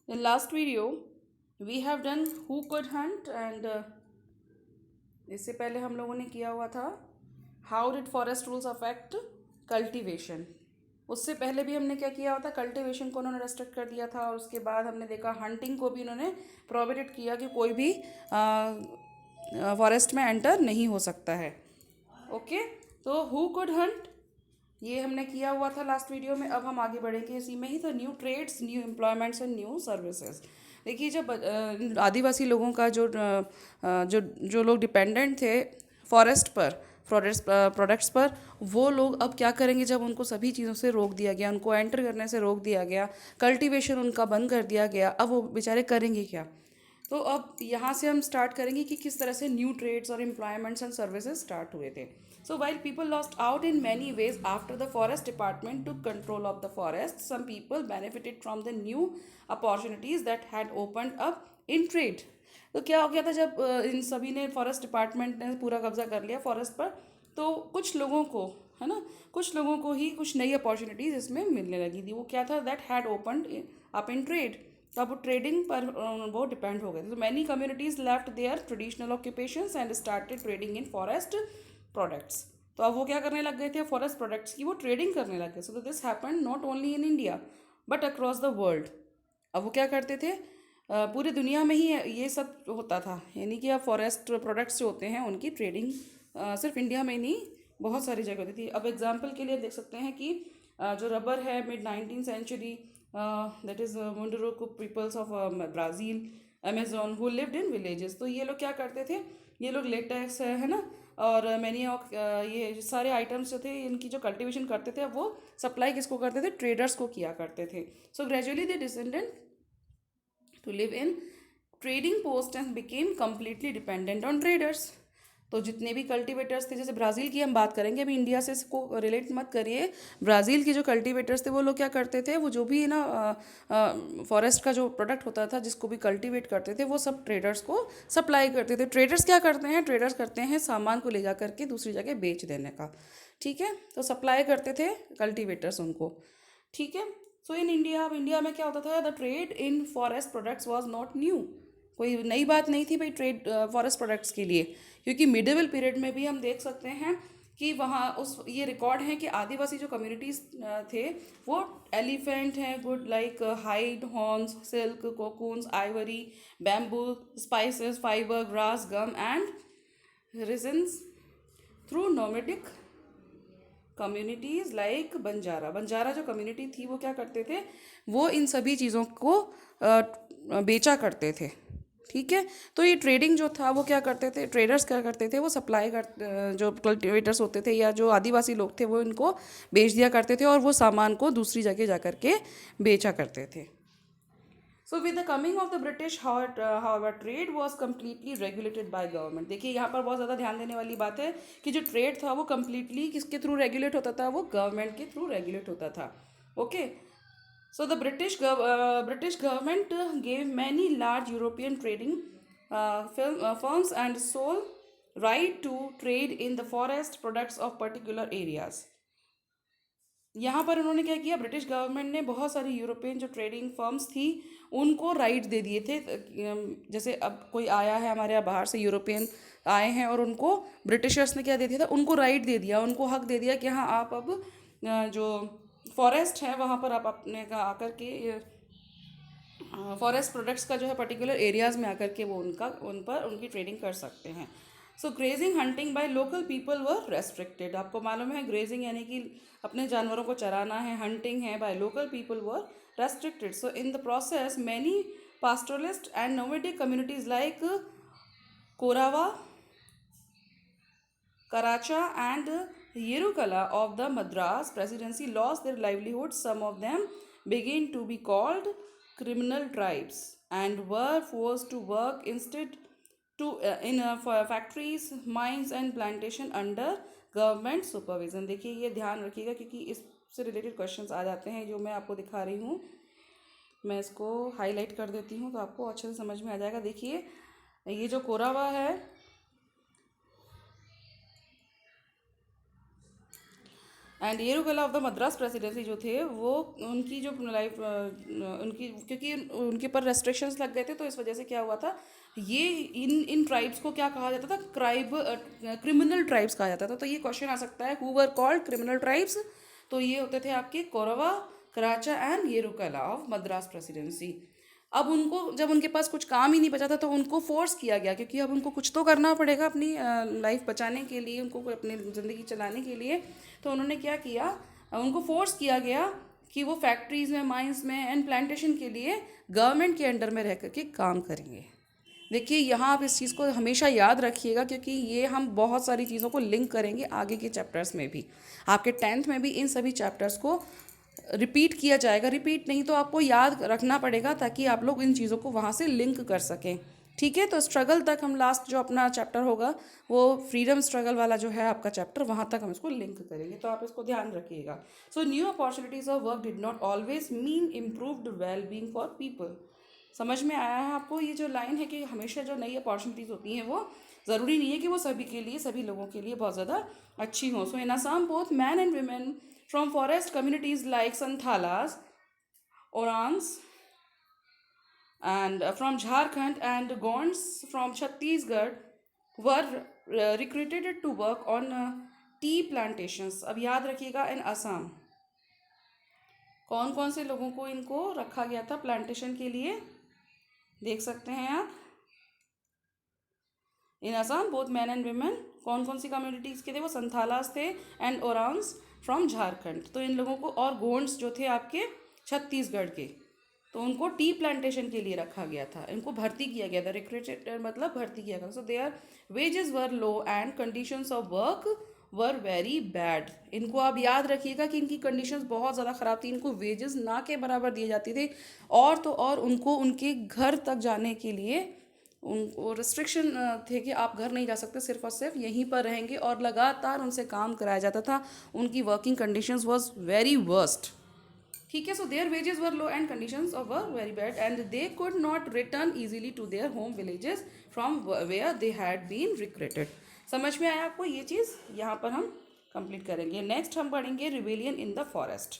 In last video, we have done who could hunt and इससे पहले हम लोगों ने किया हुआ था how did forest rules affect cultivation. उससे पहले भी हमने क्या किया हुआ था, कल्टीवेशन को उन्होंने रेस्ट्रिक्ट कर दिया था और उसके बाद हमने देखा हंटिंग को भी उन्होंने प्रोहिबिट किया कि कोई भी फॉरेस्ट में एंटर नहीं हो सकता है। ओके, तो हु कुड हंट ये हमने किया हुआ था लास्ट वीडियो में। अब हम आगे बढ़ेंगे इसी में ही। तो new trades, new employments and new services. देखिए, जब आदिवासी लोगों का जो जो लोग डिपेंडेंट थे फॉरेस्ट पर, प्रोडक्ट्स पर, वो लोग अब क्या करेंगे जब उनको सभी चीज़ों से रोक दिया गया, उनको एंटर करने से रोक दिया गया, कल्टीवेशन उनका बंद कर दिया गया, अब वो बेचारे करेंगे क्या। तो अब यहाँ से हम स्टार्ट करेंगे कि किस तरह से न्यू ट्रेड्स और एम्प्लॉयमेंट्स एंड सर्विसेज स्टार्ट हुए थे। So while people lost out in many ways after the forest department to control of the forest, some people benefited from the new opportunities that had opened up in trade. तो क्या हो गया था जब इन सभी ने, फॉरेस्ट डिपार्टमेंट ने पूरा कब्जा कर लिया फॉरेस्ट पर, तो कुछ लोगों को, है ना, कुछ लोगों को ही कुछ नई अपॉर्चुनिटीज़ इसमें मिलने लगी थी। वो क्या था, that had opened up in trade. तो अब वो ट्रेडिंग पर वो डिपेंड हो गए थे। तो many communities left there traditional occupations and started trading in forest products. तो अब वो क्या करने लग गए थे, फॉरेस्ट प्रोडक्ट्स की वो ट्रेडिंग करने लग गए। So this happened not only in India but across the world. अब वो क्या करते थे, पूरी दुनिया में ही ये सब होता था, यानी कि अब फॉरेस्ट प्रोडक्ट्स जो होते हैं उनकी ट्रेडिंग सिर्फ इंडिया में ही नहीं, बहुत सारी जगह होती थी। अब एग्जांपल के लिए देख सकते हैं कि जो रबर है, mid 19th century, that is Mundurucu peoples of Brazil, Amazon, who lived in villages. तो ये लोग क्या करते थे, ये लोग लेटेक्स है ना, और मैनी ऑफ ये सारे आइटम्स जो थे इनकी जो कल्टीवेशन करते थे, अब वो सप्लाई किसको करते थे, ट्रेडर्स को किया करते थे। So gradually they descended to live in trading post and became completely dependent on traders। तो जितने भी कल्टीवेटर्स थे, जैसे ब्राज़ील की हम बात करेंगे, अभी इंडिया से इसको रिलेट मत करिए। ब्राज़ील के जो कल्टीवेटर्स थे वो लोग क्या करते थे, वो जो भी ना फॉरेस्ट का जो प्रोडक्ट होता था जिसको भी कल्टीवेट करते थे वो सब ट्रेडर्स को सप्लाई करते थे। ट्रेडर्स क्या करते हैं, ट्रेडर्स करते हैं सामान को ले जा करके दूसरी जगह बेच देने का। ठीक है, तो सप्लाई करते थे कल्टीवेटर्स उनको। ठीक है, सो इन इंडिया, अब इंडिया में क्या होता था, the trade in forest products was not new. कोई नई बात नहीं थी भाई ट्रेड फॉरेस्ट प्रोडक्ट्स के लिए, क्योंकि मिडिवल पीरियड में भी हम देख सकते हैं कि वहाँ उस ये रिकॉर्ड है कि आदिवासी जो कम्युनिटीज़ थे वो एलिफेंट हैं, good like hide, horns, silk, cocoons, ivory, bamboo, spices, fibre, grass, gum and resins through nomadic communities like Banjara. Banjara जो कम्युनिटी थी वो क्या करते थे, वो इन सभी चीज़ों को बेचा करते थे। ठीक है, तो ये ट्रेडिंग जो था वो क्या करते थे, ट्रेडर्स क्या करते थे, वो सप्लाई कर जो कल्टिवेटर्स होते थे या जो आदिवासी लोग थे वो इनको बेच दिया करते थे और वो सामान को दूसरी जगह जा कर के बेचा करते थे। So with the coming of the British, however trade was completely regulated by government. देखिए यहाँ पर बहुत ज़्यादा ध्यान देने वाली बात है कि जो ट्रेड था वो कम्प्लीटली किसके थ्रू रेगुलेट होता था, वो गवर्नमेंट के थ्रू रेगुलेट होता था। Okay, so the British government gave many large European trading firms and sole right to trade in the forest products of particular areas। यहाँ पर उन्होंने क्या किया, ब्रिटिश गवर्नमेंट ने बहुत सारी यूरोपियन जो ट्रेडिंग फर्म्स थी उनको राइट दे दिए थे। जैसे अब कोई आया है हमारे यहाँ बाहर से, यूरोपियन आए हैं और उनको ब्रिटिशर्स ने क्या दे दिया था, उनको राइट दे दिया, उनको हक दे दिया कि हाँ आप अब जो फॉरेस्ट है वहाँ पर आप अपने का आकर के फॉरेस्ट प्रोडक्ट्स का जो है पर्टिकुलर एरियाज़ में आकर के वो उन पर उनकी ट्रेडिंग कर सकते हैं। So grazing hunting by local people were restricted. आपको मालूम है ग्रेजिंग यानी कि अपने जानवरों को चराना है, हंटिंग है, bye local people were restricted. So in the process many pastoralist and nomadic communities like कोरावा, Karacha and Yerukala of the Madras Presidency lost their livelihoods. Some of them began to be called criminal tribes and were forced to work instead in factories, mines and plantation under government supervision. देखिए ये ध्यान रखिएगा क्योंकि इससे related questions आ जाते हैं जो मैं आपको दिखा रही हूँ। मैं इसको हाईलाइट कर देती हूँ तो आपको अच्छे से समझ में आ जाएगा। देखिए ये जो कोरावा है and Yerukala of the Madras presidency जो थे वो उनकी जो लाइफ उनकी, क्योंकि उनके ऊपर रेस्ट्रिक्शंस लग गए थे, तो इस वजह से क्या हुआ था, ये इन ट्राइब्स को क्या कहा जाता था, क्रिमिनल ट्राइब्स कहा जाता था। तो ये क्वेश्चन आ सकता है, who were called criminal tribes, तो ये होते थे आपके कोरवा, कराचा and Yerukala of Madras presidency. अब उनको जब उनके पास कुछ काम ही नहीं बचा था तो उनको फोर्स किया गया, क्योंकि अब उनको कुछ तो करना पड़ेगा अपनी लाइफ बचाने के लिए, उनको अपनी ज़िंदगी चलाने के लिए। तो उन्होंने क्या किया, उनको फोर्स किया गया कि वो फैक्ट्रीज़ में, माइंस में एंड प्लांटेशन के लिए गवर्नमेंट के अंडर में रह करके काम करेंगे। देखिए यहाँ आप इस चीज़ को हमेशा याद रखिएगा, क्योंकि ये हम बहुत सारी चीज़ों को लिंक करेंगे आगे के चैप्टर्स में भी। आपके 10th में भी इन सभी चैप्टर्स को रिपीट किया जाएगा, रिपीट नहीं तो आपको याद रखना पड़ेगा, ताकि आप लोग इन चीज़ों को वहाँ से लिंक कर सकें। ठीक है, तो स्ट्रगल तक हम लास्ट जो अपना चैप्टर होगा वो फ्रीडम स्ट्रगल वाला जो है आपका चैप्टर, वहाँ तक हम इसको लिंक करेंगे, तो आप इसको ध्यान रखिएगा। So new opportunities of work did not always mean improved well being for people. समझ में आया है आपको ये जो लाइन है, कि हमेशा जो नई अपॉर्चुनिटीज़ होती हैं वो ज़रूरी नहीं है कि वो सभी के लिए, सभी लोगों के लिए बहुत ज़्यादा अच्छी हो। So in Assam both men and women from forest communities like Santhalas, Oraons and from Jharkhand and Gonds from Chhattisgarh were recruited to work on tea plantations। अब याद रखिएगा, इन असम कौन कौन से लोगों को इनको रखा गया था प्लांटेशन के लिए, देख सकते हैं आप। In Assam both men and women, कौन कौन सी कम्युनिटीज़ के थे वो, संथालास थे एंड ओरांस फ्रॉम झारखंड, तो इन लोगों को, और गोंड्स जो थे आपके छत्तीसगढ़ के, तो उनको टी प्लांटेशन के लिए रखा गया था, इनको भर्ती किया गया था, रिक्रूटेड मतलब भर्ती किया गया। So their wages were low and conditions of work were very bad. इनको आप याद रखिएगा कि इनकी कंडीशंस बहुत ज़्यादा ख़राब थी, इनको वेजेस ना के बराबर दिए जाते थे, और तो और उनको उनके घर तक जाने के लिए उनको रिस्ट्रिक्शन थे कि आप घर नहीं जा सकते, सिर्फ और सिर्फ यहीं पर रहेंगे, और लगातार उनसे काम कराया जाता था। उनकी working conditions was very worst. ठीक है, so their wages were low and conditions of were very bad and they could not return easily to their home villages from where they had been recruited. समझ में आया आपको ये चीज़, यहाँ पर हम कंप्लीट करेंगे। नेक्स्ट हम पढ़ेंगे रिबेलियन इन द फॉरेस्ट।